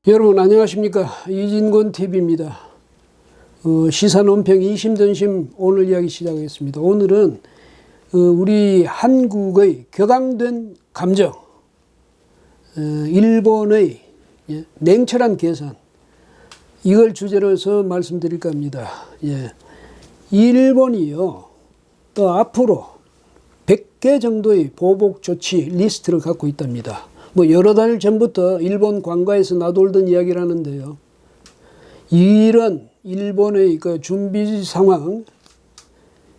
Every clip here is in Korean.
여러분 안녕하십니까. 이진권 TV입니다. 시사논평 이심전심 오늘 이야기 시작하겠습니다. 오늘은 우리 한국의 격앙된 감정, 일본의 냉철한 계산, 이걸 주제로 해서 말씀드릴까 합니다. 일본이요, 또 앞으로 100개 정도의 보복 조치 리스트를 갖고 있답니다. 여러 달 전부터 일본 관가에서 나돌던 이야기라는데요. 이런 일본의 그 준비 상황,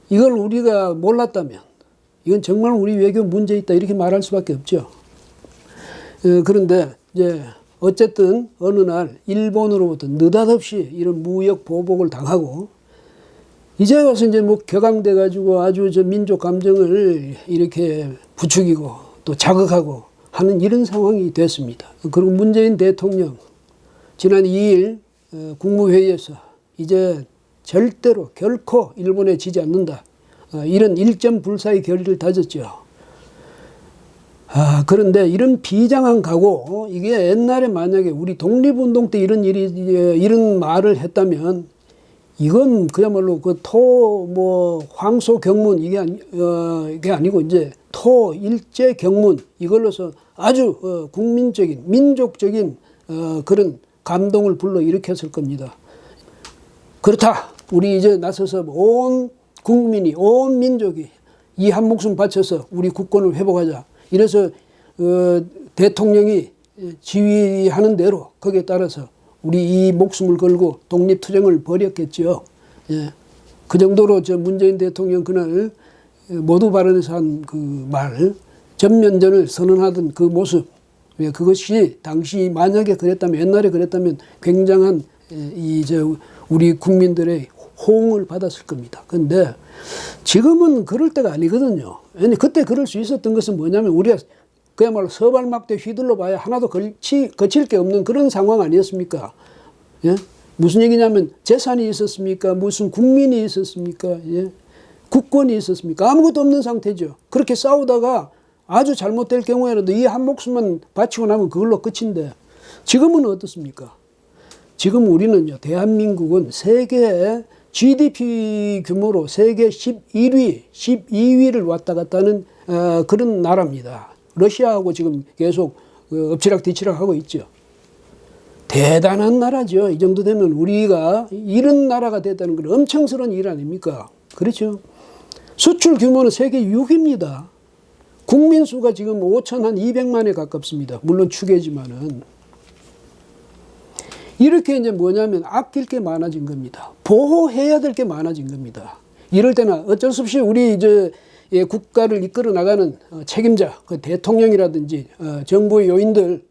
이걸 우리가 몰랐다면 이건 정말 우리 외교 문제 있다 이렇게 말할 수밖에 없죠. 그런데 이제 어쨌든 어느 날 일본으로부터 느닷없이 이런 무역 보복을 당하고 이제 와서 이제 격앙돼 가지고 아주 저 민족 감정을 이렇게 부추기고 또 자극하고 하는 이런 상황이 됐습니다. 그리고 문재인 대통령 지난 2일 국무회의에서 이제 절대로 결코 일본에 지지 않는다, 이런 일점 불사의 결의를 다졌죠. 그런데 이런 비장한 각오, 이게 옛날에 만약에 우리 독립운동 때 이런 말을 했다면 이건 그야말로 그 황소 경문 이게 아니고 이제 토 일제 경문 이걸로서 아주 국민적인 민족적인 그런 감동을 불러 일으켰을 겁니다. 그렇다. 우리 이제 나서서 온 국민이 온 민족이 이 한 목숨 바쳐서 우리 국권을 회복하자. 이래서 대통령이 지휘하는 대로 거기에 따라서 우리 이 목숨을 걸고 독립투쟁을 벌였겠죠. 그 정도로 저 문재인 대통령 그날 모두 발언에서 한 그 말, 전면전을 선언하던 그 모습, 그것이 당시 만약에 그랬다면, 옛날에 그랬다면 굉장한 우리 국민들의 호응을 받았을 겁니다. 그런데 지금은 그럴 때가 아니거든요. 그때 그럴 수 있었던 것은 뭐냐면 우리가 그야말로 서발막대 휘둘러 봐야 하나도 거칠 게 없는 그런 상황 아니었습니까? 무슨 얘기냐면 재산이 있었습니까? 무슨 국민이 있었습니까? 국권이 있었습니까? 아무것도 없는 상태죠. 그렇게 싸우다가 아주 잘못될 경우에라도 이 한 목숨만 바치고 나면 그걸로 끝인데 지금은 어떻습니까? 지금 우리는요, 대한민국은 세계 GDP 규모로 세계 12위를 왔다 갔다 하는 그런 나라입니다. 러시아하고 지금 계속 엎치락뒤치락 하고 있죠. 대단한 나라죠. 이 정도 되면 우리가 이런 나라가 됐다는 건 엄청스러운 일 아닙니까? 그렇죠. 수출 규모는 세계 6위입니다. 국민 수가 지금 5,200만에 가깝습니다. 물론 추계지만은. 이렇게 이제 뭐냐면 아낄 게 많아진 겁니다. 보호해야 될 게 많아진 겁니다. 이럴 때는 어쩔 수 없이 우리 이제 국가를 이끌어 나가는 책임자, 그 대통령이라든지 정부의 요인들,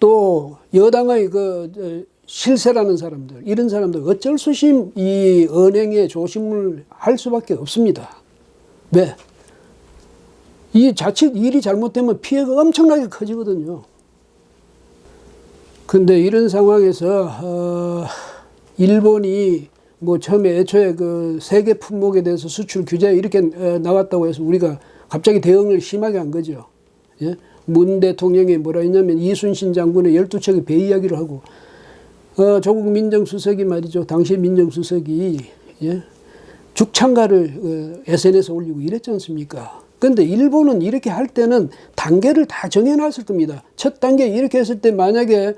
또 여당의 그 실세라는 사람들, 이런 사람들 어쩔 수 없이 이 언행에 조심을 할 수밖에 없습니다. 왜? 이 자칫 일이 잘못되면 피해가 엄청나게 커지거든요. 근데 이런 상황에서 일본이 처음에 애초에 그 세계 품목에 대해서 수출 규제 이렇게 나왔다고 해서 우리가 갑자기 대응을 심하게 한 거죠. 문 대통령이 뭐라 했냐면 이순신 장군의 12척의 배 이야기를 하고, 조국 민정수석이 말이죠. 당시 민정수석이 죽창가를 SNS에 올리고 이랬지 않습니까? 그런데 일본은 이렇게 할 때는 단계를 다 정해놨을 겁니다. 첫 단계 이렇게 했을 때 만약에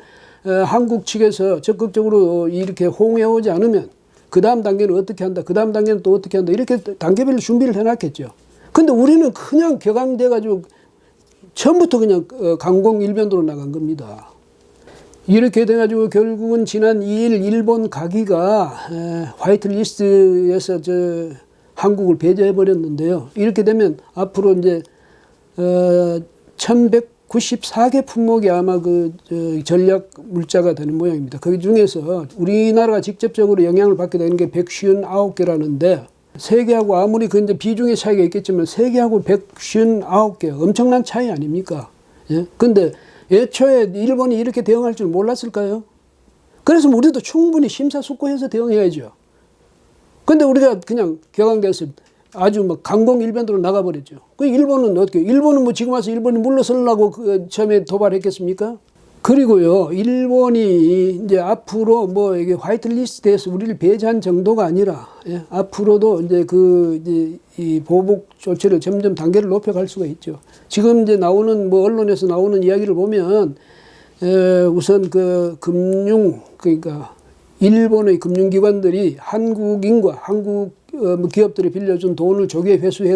한국 측에서 적극적으로 이렇게 호응해오지 않으면 그 다음 단계는 어떻게 한다, 그 다음 단계는 또 어떻게 한다, 이렇게 단계별로 준비를 해놨겠죠. 근데 우리는 그냥 격앙돼가지고 처음부터 그냥 강공일변도로 나간 겁니다. 이렇게 돼가지고 결국은 지난 2일 일본 가기가 화이트리스트에서 한국을 배제해버렸는데요. 이렇게 되면 앞으로 이제 1194개 품목이 아마 전략 물자가 되는 모양입니다. 그 중에서 우리나라가 직접적으로 영향을 받게 되는 게 159개라는데, 세계하고 아무리 그 이제 비중의 차이가 있겠지만 세계하고 159개 엄청난 차이 아닙니까? 근데 애초에 일본이 이렇게 대응할 줄 몰랐을까요? 그래서 우리도 충분히 심사숙고해서 대응해야죠. 근데 우리가 그냥 격앙돼서 아주 강공일변도로 나가버렸죠. 그 일본은 어떻게? 일본은 지금 와서 일본이 물러서려고 처음에 도발했겠습니까? 그리고요, 일본이 이제 앞으로 뭐 이게 화이트리스트에서 우리를 배제한 정도가 아니라, 예, 앞으로도 이제 이제 이 보복 조치를 점점 단계를 높여갈 수가 있죠. 지금 이제 나오는 뭐 언론에서 나오는 이야기를 보면, 우선 그러니까 일본의 금융기관들이 한국인과 한국 기업들이 빌려준 돈을 조기에 회수해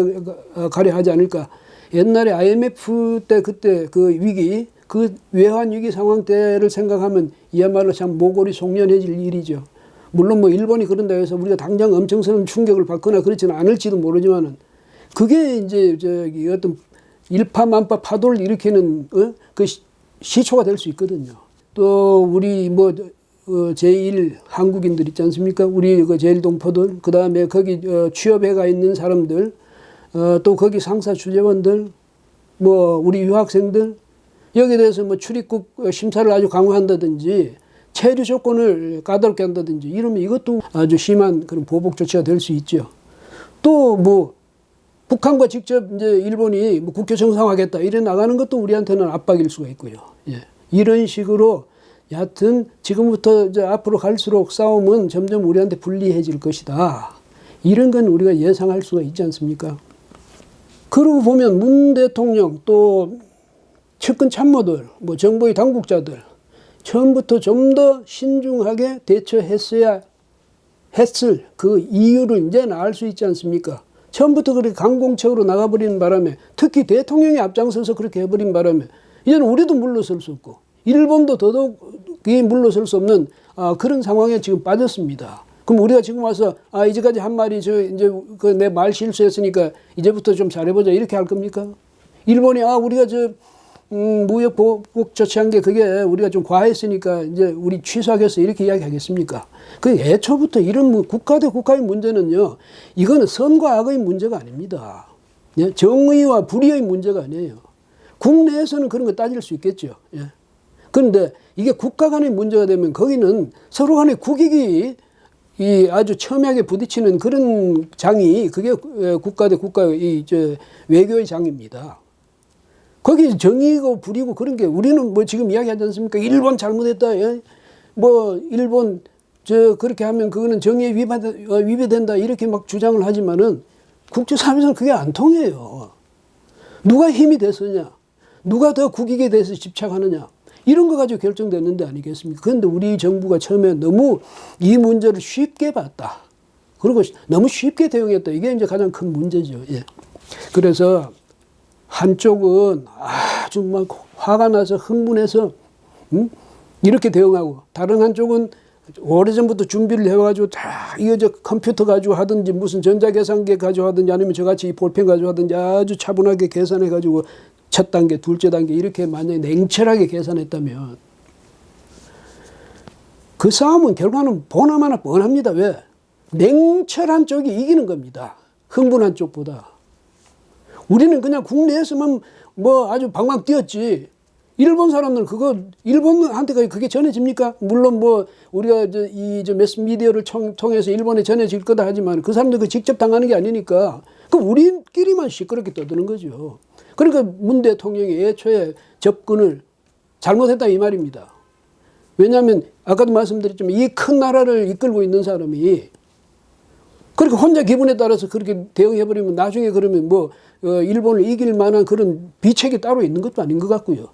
가려 하지 않을까. 옛날에 IMF 때 그때 그 위기, 그 외환 위기 상황 때를 생각하면 이야말로 참 모골이 송연해질 일이죠. 물론 뭐 일본이 그런다 해서 우리가 당장 엄청스러운 충격을 받거나 그렇지는 않을지도 모르지만은 그게 이제 저기 어떤 일파만파 파도를 일으키는 그 시초가 될 수 있거든요. 또 우리 뭐 제1 한국인들 있지 않습니까? 우리 그 제1동포들, 그 다음에 거기 취업해 가 있는 사람들, 또 거기 상사 주재원들, 뭐 우리 유학생들, 여기에 대해서 뭐 출입국 심사를 아주 강화한다든지 체류 조건을 까다롭게 한다든지 이러면 이것도 아주 심한 그런 보복 조치가 될 수 있죠. 또 뭐 북한과 직접 이제 일본이 뭐 국교 정상화하겠다 이래 나가는 것도 우리한테는 압박일 수가 있고요. 예. 이런 식으로 여하튼 지금부터 이제 앞으로 갈수록 싸움은 점점 우리한테 불리해질 것이다. 이런 건 우리가 예상할 수가 있지 않습니까? 그러고 보면 문 대통령 또 측근 참모들, 뭐 정부의 당국자들 처음부터 좀 더 신중하게 대처했어야 했을 그 이유를 이제는 알 수 있지 않습니까? 처음부터 그렇게 강공책으로 나가버리는 바람에 특히 대통령이 앞장서서 그렇게 해버린 바람에 이제는 우리도 물러설 수 없고 일본도 더더욱이 물러설 수 없는 그런 상황에 지금 빠졌습니다. 그럼 우리가 지금 와서 이제까지 한 말이 이제 그 내 말 실수했으니까 이제부터 좀 잘해보자 이렇게 할 겁니까? 일본이 우리가 무역 보복 조치한 게 그게 우리가 좀 과했으니까 이제 우리 취소하겠어 이렇게 이야기하겠습니까? 그 애초부터 이런 국가 대 국가의 문제는요, 이거는 선과 악의 문제가 아닙니다. 예? 정의와 불의의 문제가 아니에요. 국내에서는 그런 거 따질 수 있겠죠. 예. 그런데 이게 국가 간의 문제가 되면 거기는 서로 간의 국익이 아주 첨예하게 부딪히는 그런 장이 그게 국가 대 국가의 외교의 장입니다. 거기 정의고 불이고 그런 게 우리는 뭐 지금 이야기하지 않습니까? 일본 잘못했다. 예? 뭐 일본 그렇게 하면 그거는 정의에 위배된다 이렇게 막 주장을 하지만은 국제사회에서는 그게 안 통해요. 누가 힘이 됐느냐, 누가 더 국익에 대해서 집착하느냐 이런 거 가지고 결정됐는데 아니겠습니까? 그런데 우리 정부가 처음에 너무 이 문제를 쉽게 봤다. 그리고 너무 쉽게 대응했다. 이게 이제 가장 큰 문제죠. 예. 그래서 한쪽은 아주 막 화가 나서 흥분해서 이렇게 대응하고 다른 한쪽은 오래전부터 준비를 해가지고 다 이거 컴퓨터 가지고 하든지 무슨 전자계산기 가지고 하든지 아니면 저같이 볼펜 가지고 하든지 아주 차분하게 계산해가지고 첫 단계, 둘째 단계 이렇게 만약에 냉철하게 계산했다면 그 싸움은 결과는 보나마나 뻔합니다. 왜? 냉철한 쪽이 이기는 겁니다. 흥분한 쪽보다. 우리는 그냥 국내에서만 뭐 아주 방방 뛰었지. 일본 사람들 일본한테 그게 전해집니까? 물론 뭐 우리가 매스미디어를 통해서 일본에 전해질 거다 하지만 그 사람들 그 직접 당하는 게 아니니까 그 우리끼리만 시끄럽게 떠드는 거죠. 그러니까 문 대통령이 애초에 접근을 잘못했다 이 말입니다. 왜냐하면 아까도 말씀드렸지만 이 큰 나라를 이끌고 있는 사람이 그렇게 혼자 기분에 따라서 그렇게 대응해버리면 나중에 그러면 뭐 일본을 이길 만한 그런 비책이 따로 있는 것도 아닌 것 같고요.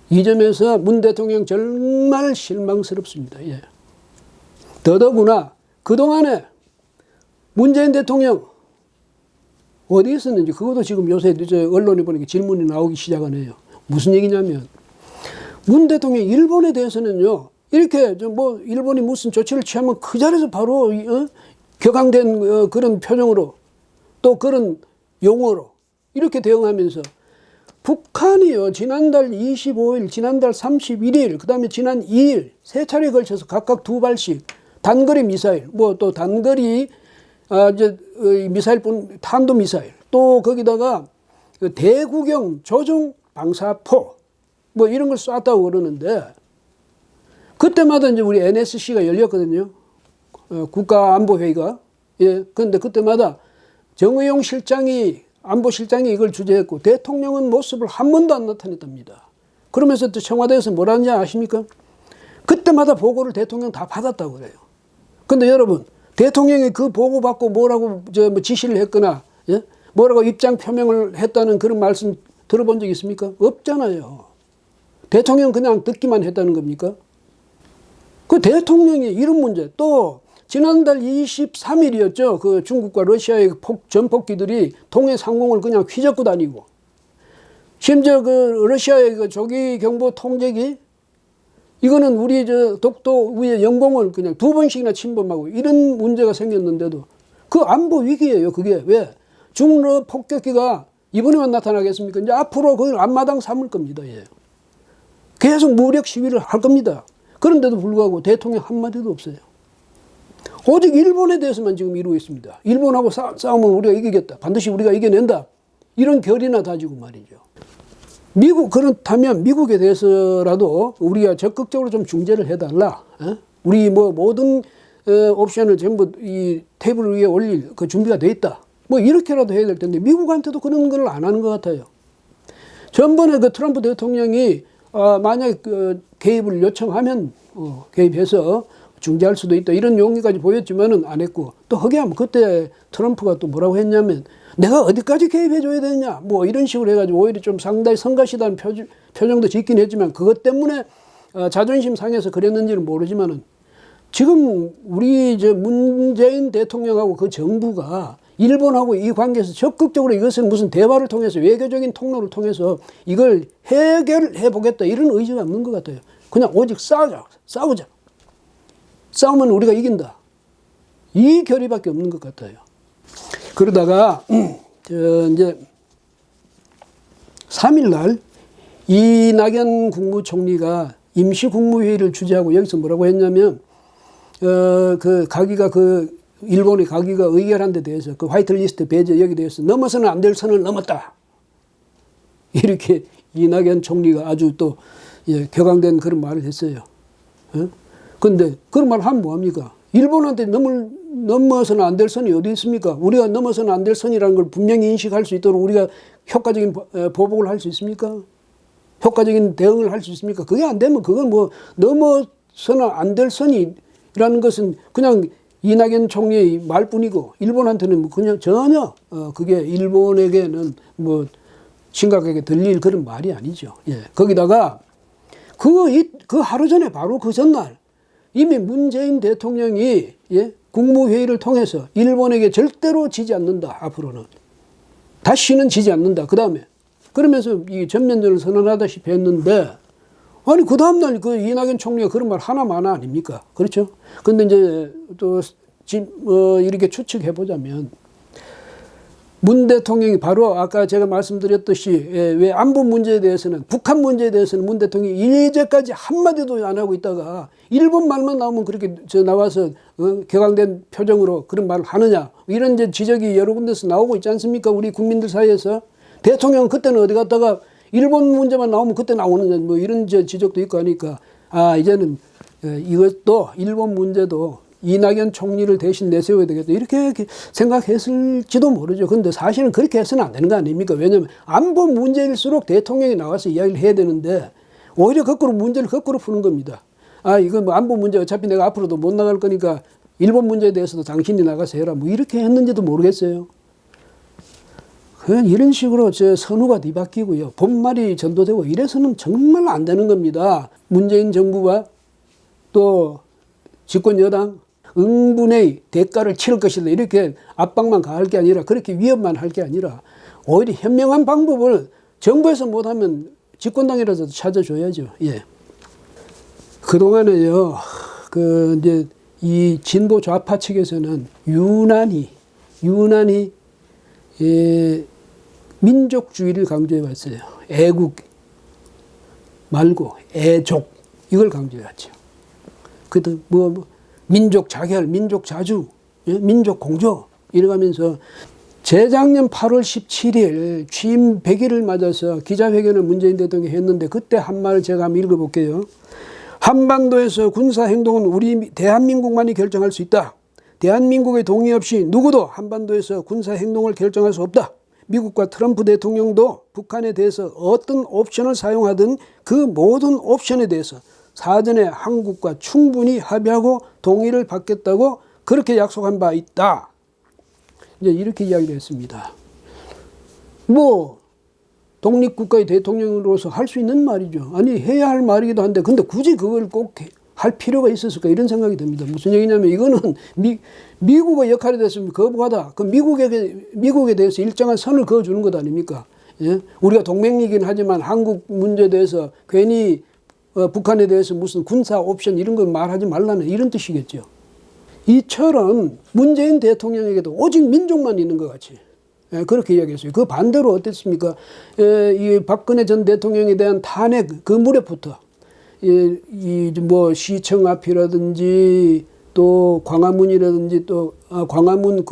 이 점에서 문 대통령 정말 실망스럽습니다. 예. 더더구나 그동안에 문재인 대통령 어디 있었는지 그것도 지금 요새 언론에 보니까 질문이 나오기 시작하네요. 무슨 얘기냐면 문 대통령 일본에 대해서는요. 이렇게 뭐 일본이 무슨 조치를 취하면 그 자리에서 바로 격앙된 그런 표정으로 또 그런 용어로 이렇게 대응하면서 북한이요. 지난달 25일, 지난달 31일, 그 다음에 지난 2일 세 차례에 걸쳐서 각각 2발씩 단거리 미사일, 뭐 또 단거리 미사일뿐 탄도 미사일, 또 거기다가 대구경 조종 방사포 뭐 이런 걸 쐈다고 그러는데 그때마다 이제 우리 NSC가 열렸거든요. 국가안보회의가. 예. 그런데 그때마다 정의용 실장이 안보실장이 이걸 주재했고 대통령은 모습을 한 번도 안 나타냈답니다. 그러면서 또 청와대에서 뭐라는지 아십니까? 그때마다 보고를 대통령 다 받았다고 그래요. 근데 여러분, 대통령이 그 보고 받고 뭐라고 뭐 지시를 했거나, 예? 뭐라고 입장 표명을 했다는 그런 말씀 들어본 적 있습니까? 없잖아요. 대통령 그냥 듣기만 했다는 겁니까? 그 대통령이 이런 문제, 또 지난달 23일이었죠. 그 중국과 러시아의 전폭기들이 동해 상공을 그냥 휘젓고 다니고, 심지어 그 러시아의 그 조기 경보 통제기, 이거는 우리 저 독도 위에 영공을 그냥 2번씩이나 침범하고 이런 문제가 생겼는데도 그 안보 위기예요. 그게 왜? 중러 폭격기가 이번에만 나타나겠습니까? 이제 앞으로 그걸 앞마당 삼을 겁니다. 예. 계속 무력 시위를 할 겁니다. 그런데도 불구하고 대통령 한마디도 없어요. 오직 일본에 대해서만 지금 이루고 있습니다. 일본하고 싸우면 우리가 이기겠다. 반드시 우리가 이겨낸다. 이런 결의나 다지고 말이죠. 미국, 그렇다면 미국에 대해서라도 우리가 적극적으로 좀 중재를 해달라. 우리 뭐 모든 옵션을 전부 이 테이블 위에 올릴 그 준비가 돼 있다. 뭐 이렇게라도 해야 될 텐데 미국한테도 그런 걸 안 하는 것 같아요. 전번에 그 트럼프 대통령이 만약에 그 개입을 요청하면 개입해서 중재할 수도 있다. 이런 용기까지 보였지만은 안 했고, 또 허기하면 그때 트럼프가 또 뭐라고 했냐면 내가 어디까지 개입해줘야 되냐 뭐 이런 식으로 해가지고 오히려 좀 상당히 성가시다는 표정도 짓긴 했지만 그것 때문에 자존심 상해서 그랬는지는 모르지만은 지금 우리 저 문재인 대통령하고 그 정부가 일본하고 이 관계에서 적극적으로 이것을 무슨 대화를 통해서 외교적인 통로를 통해서 이걸 해결해 보겠다 이런 의지가 없는 것 같아요. 그냥 오직 싸우자. 싸우면 우리가 이긴다. 이 결의밖에 없는 것 같아요. 그러다가 이제 3일날 이낙연 국무총리가 임시국무회의를 주재하고 여기서 뭐라고 했냐면 그 가기가 그 일본의 가기가 의결한 데 대해서 그 화이트리스트 배제 여기 대해서 넘어서는 안 될 선을 넘었다. 이렇게 이낙연 총리가 아주 또 격앙된 그런 말을 했어요. 그런데 그런 말 하면 뭐합니까? 일본한테 넘어서는 안 될 선이 어디 있습니까? 우리가 넘어서는 안 될 선이라는 걸 분명히 인식할 수 있도록 우리가 효과적인 보복을 할 수 있습니까? 효과적인 대응을 할 수 있습니까? 그게 안 되면 그건 뭐 넘어서는 안 될 선이라는 것은 그냥 이낙연 총리의 말뿐이고 일본한테는 뭐 그냥 전혀 그게 일본에게는 뭐 심각하게 들릴 그런 말이 아니죠. 예. 거기다가 그 하루 전에 바로 그 전날 이미 문재인 대통령이 국무회의를 통해서 일본에게 절대로 지지 않는다. 앞으로는. 다시는 지지 않는다. 그 다음에 그러면서 이 전면전을 선언하다시피 했는데 아니 그 다음날 그 이낙연 총리가 그런 말 하나마나 아닙니까? 그렇죠? 근데 이제 또 이렇게 추측해보자면 문 대통령이 바로 아까 제가 말씀드렸듯이 왜 안보 문제에 대해서는 북한 문제에 대해서는 문 대통령이 이제까지 한마디도 안 하고 있다가 일본 말만 나오면 그렇게 나와서 격앙된 표정으로 그런 말을 하느냐 이런 이제 지적이 여러 군데서 나오고 있지 않습니까? 우리 국민들 사이에서 대통령은 그때는 어디 갔다가 일본 문제만 나오면 그때 나오느냐 뭐 이런 지적도 있고 하니까 이제는 이것도 일본 문제도 이낙연 총리를 대신 내세워야 되겠다 이렇게 생각했을지도 모르죠. 그런데 사실은 그렇게 해서는 안 되는 거 아닙니까? 왜냐하면 안보 문제일수록 대통령이 나와서 이야기를 해야 되는데 오히려 문제를 거꾸로 푸는 겁니다. 이건 뭐 안보 문제 어차피 내가 앞으로도 못 나갈 거니까 일본 문제에 대해서도 당신이 나가서 해라 뭐 이렇게 했는지도 모르겠어요. 그냥 이런 식으로 선우가 뒤바뀌고요. 본말이 전도되고 이래서는 정말 안 되는 겁니다. 문재인 정부와 또 집권 여당 응분의 대가를 치를 것이다. 이렇게 압박만 가할 게 아니라 그렇게 위협만 할 게 아니라 오히려 현명한 방법을 정부에서 못하면 집권당이라도 찾아줘야죠. 예. 그동안에요, 이제 이 진보 좌파 측에서는 유난히 민족주의를 강조해 왔어요. 애국 말고 애족 이걸 강조해 왔죠. 그때 민족 자결, 민족 자주, 민족 공조 이래가면서 재작년 8월 17일 취임 100일을 맞아서 기자회견을 문재인 대통령이 했는데 그때 한 말을 제가 한번 읽어볼게요. 한반도에서 군사행동은 우리 대한민국만이 결정할 수 있다. 대한민국의 동의 없이 누구도 한반도에서 군사행동을 결정할 수 없다. 미국과 트럼프 대통령도 북한에 대해서 어떤 옵션을 사용하든 그 모든 옵션에 대해서 사전에 한국과 충분히 합의하고 동의를 받겠다고 그렇게 약속한 바 있다. 이제 이렇게 이야기를 했습니다. 뭐 독립국가의 대통령으로서 할 수 있는 말이죠. 아니 해야 할 말이기도 한데 근데 굳이 그걸 꼭 할 필요가 있었을까 이런 생각이 듭니다. 무슨 얘기냐면 이거는 미국의 역할이 됐으면 거부하다. 그 미국에 대해서 일정한 선을 그어주는 것 아닙니까? 예? 우리가 동맹이긴 하지만 한국 문제에 대해서 괜히 북한에 대해서 무슨 군사 옵션 이런 거 말하지 말라는 이런 뜻이겠죠. 이처럼 문재인 대통령에게도 오직 민족만 있는 것 같이 그렇게 이야기했어요. 그 반대로 어땠습니까? 이 박근혜 전 대통령에 대한 탄핵 그 무렵부터 뭐 시청 앞이라든지 또 광화문이라든지 또 광화문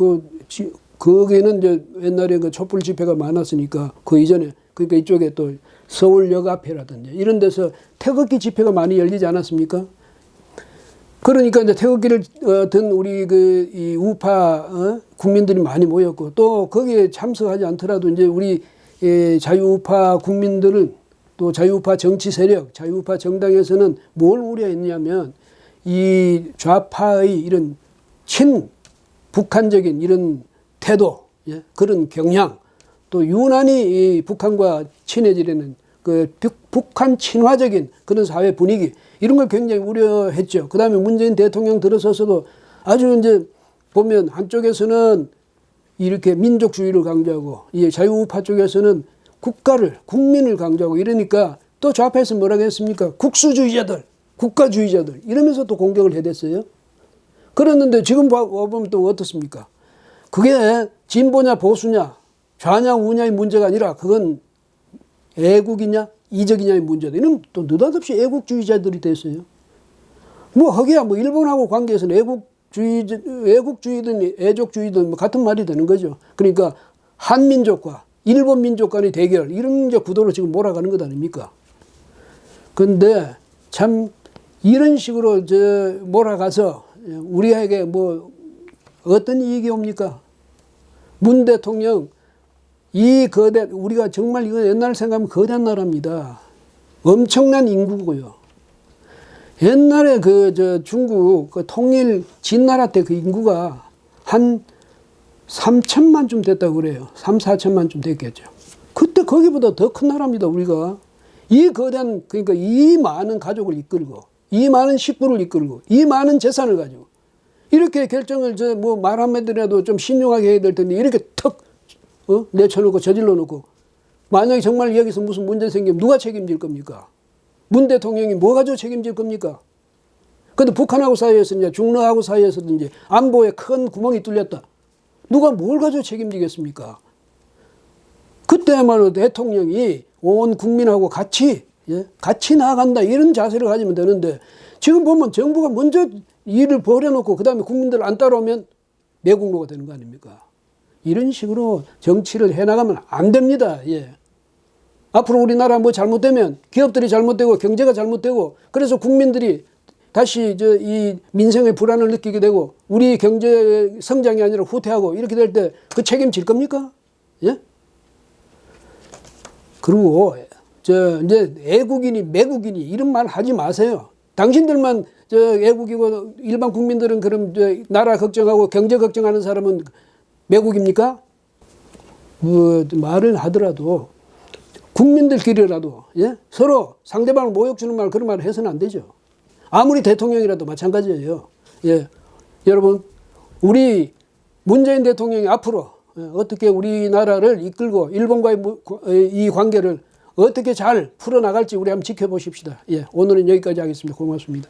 거기에는 이제 옛날에 그 촛불 집회가 많았으니까 그 이전에 그러니까 이쪽에 또 서울역 앞이라든지 이런 데서 태극기 집회가 많이 열리지 않았습니까? 그러니까 이제 태극기를 든 우리 이 우파 국민들이 많이 모였고 또 거기에 참석하지 않더라도 이제 우리 자유우파 국민들은 또 자유우파 정치 세력, 자유우파 정당에서는 뭘 우려했냐면 이 좌파의 이런 친북한적인 이런 태도, 예? 그런 경향, 또 유난히 이 북한과 친해지려는 그 북한 친화적인 그런 사회 분위기 이런 걸 굉장히 우려했죠. 그 다음에 문재인 대통령 들어서서도 아주 이제 보면 한쪽에서는 이렇게 민족주의를 강조하고 이 자유우파 쪽에서는 국민을 강조하고 이러니까 또 좌파에서 뭐라고 했습니까? 국수주의자들, 국가주의자들 이러면서 또 공격을 해댔어요. 그랬는데 지금 보면 또 어떻습니까? 그게 진보냐 보수냐 좌냐 우냐의 문제가 아니라 그건 애국이냐 이적이냐의 문제다. 이런 또 느닷없이 애국주의자들이 됐어요. 뭐 허기야 뭐 일본하고 관계에서는 애국주의든 애족주의든 뭐 같은 말이 되는 거죠. 그러니까 한민족과 일본 민족 간의 대결 이런 구도로 지금 몰아가는 것 아닙니까? 그런데 참 이런 식으로 몰아가서 우리에게 뭐 어떤 이익이 옵니까? 문 대통령 이 우리가 정말 이거 옛날 생각하면 거대한 나라입니다. 엄청난 인구고요. 옛날에 중국 통일 진나라 때 그 인구가 한 3천만쯤 됐다고 그래요. 3, 4천만쯤 됐겠죠. 그때 거기보다 더 큰 나라입니다, 우리가. 이 거대한, 그러니까 이 많은 가족을 이끌고, 이 많은 식구를 이끌고, 이 많은 재산을 가지고, 이렇게 결정을 뭐 말 한마디라도 좀 신중하게 해야 될 텐데, 이렇게 턱, 내쳐놓고 저질러 놓고, 만약에 정말 여기서 무슨 문제 생기면 누가 책임질 겁니까? 문 대통령이 뭐 가지고 책임질 겁니까? 근데 북한하고 사이에서 이제 중러하고 사이에서도 이제 안보에 큰 구멍이 뚫렸다. 누가 뭘 가지고 책임지겠습니까? 그때야말로 대통령이 온 국민하고 같이 나아간다 이런 자세를 가지면 되는데 지금 보면 정부가 먼저 일을 벌여놓고 그 다음에 국민들 안 따라오면 매국노가 되는 거 아닙니까? 이런 식으로 정치를 해나가면 안 됩니다. 예. 앞으로 우리나라 뭐 잘못되면 기업들이 잘못되고 경제가 잘못되고 그래서 국민들이 다시 이 민생의 불안을 느끼게 되고 우리 경제 성장이 아니라 후퇴하고 이렇게 될 때 그 책임질 겁니까? 예? 그리고 이제 애국이니 매국이니 이런 말 하지 마세요. 당신들만 애국이고 일반 국민들은 그럼 나라 걱정하고 경제 걱정하는 사람은 매국입니까? 말을 하더라도 국민들끼리라도 예? 서로 상대방을 모욕 주는 말 그런 말을 해서는 안 되죠. 아무리 대통령이라도 마찬가지예요. 예. 여러분, 우리 문재인 대통령이 앞으로 어떻게 우리나라를 이끌고 일본과의 이 관계를 어떻게 잘 풀어나갈지 우리 한번 지켜보십시다. 예. 오늘은 여기까지 하겠습니다. 고맙습니다.